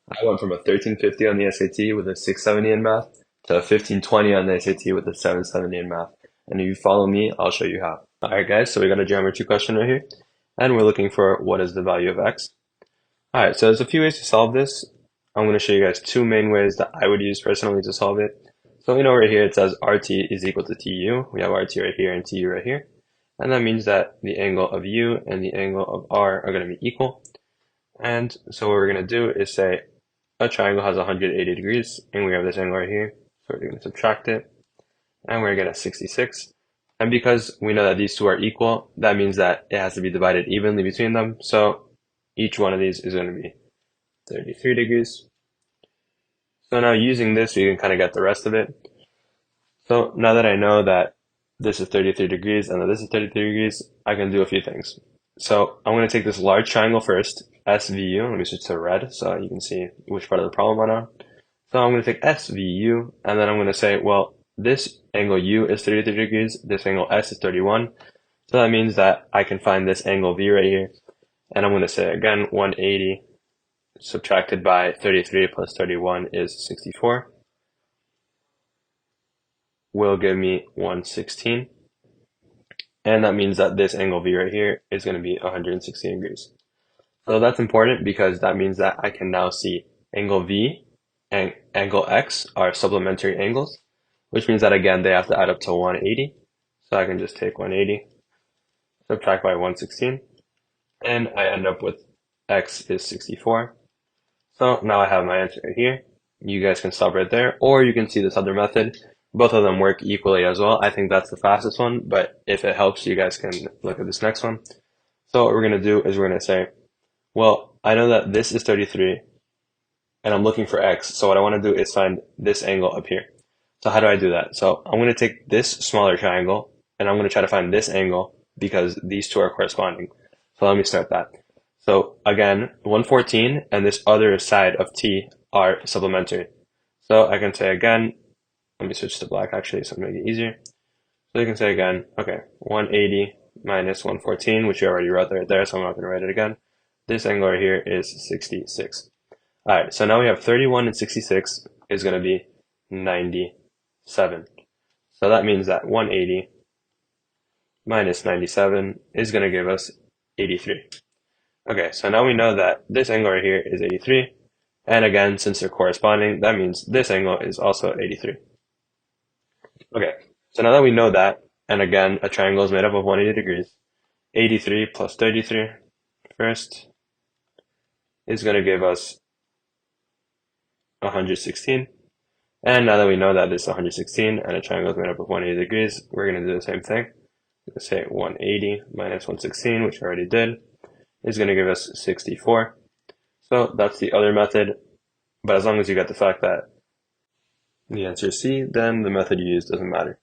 I went from a 1350 on the SAT with a 670 in math to a 1520 on the SAT with a 770 in math. And if you follow me, I'll show you how. All right, guys, so we got a geometry question right here, and we're looking for what is the value of x. All right, so there's a few ways to solve this. I'm going to show you guys two main ways that I would use personally to solve it. So we know right here it says RT is equal to TU. We have RT right here and TU right here. And that means that the angle of U and the angle of R are going to be equal. And so what we're going to do is say a triangle has 180 degrees, and we have this angle right here. So we're going to subtract it, and we're going to get a 66. And because we know that these two are equal, that means that it has to be divided evenly between them. So each one of these is going to be 33 degrees. So now using this, you can kind of get the rest of it. So now that I know that this is 33 degrees and that this is 33 degrees, I can do a few things. So I'm going to take this large triangle first, SVU. Let me switch to red so you can see which part of the problem I'm on. So I'm going to take SVU, and then I'm going to say, well, this angle U is 33 degrees, this angle S is 31. So that means that I can find this angle V right here. And I'm going to say, again, 180 subtracted by 33 plus 31 is 64. Will give me 116. And that means that this angle V right here is going to be 160 degrees. So that's important because that means that I can now see angle V and angle X are supplementary angles, which means that again they have to add up to 180. So I can just take 180, subtract by 116, and I end up with X is 64. So now I have my answer right here. You guys can stop right there, or you can see this other method. Both of them work equally as well. I think that's the fastest one, but if it helps, you guys can look at this next one. So what we're going to do is we're going to say, well, I know that this is 33, and I'm looking for x. So what I want to do is find this angle up here. So how do I do that? So I'm going to take this smaller triangle, and I'm going to try to find this angle because these two are corresponding. So let me start that. So again, 114 and this other side of t are supplementary. So I can say again, let me switch to black actually so to make it easier. So you can say again, okay, 180 minus 114, which you already wrote right there, so I'm not going to write it again. This angle right here is 66. All right, so now we have 31 and 66 is going to be 97. So that means that 180 minus 97 is going to give us 83. Okay, so now we know that this angle right here is 83. And again, since they're corresponding, that means this angle is also 83. Okay, so now that we know that, and again, a triangle is made up of 180 degrees, 83 plus 33 first is going to give us 116. And now that we know that this is 116 and a triangle is made up of 180 degrees, we're going to do the same thing. Let's say 180 minus 116, which I already did, is going to give us 64. So that's the other method. But as long as you get the fact that the answer is C, then the method you use doesn't matter.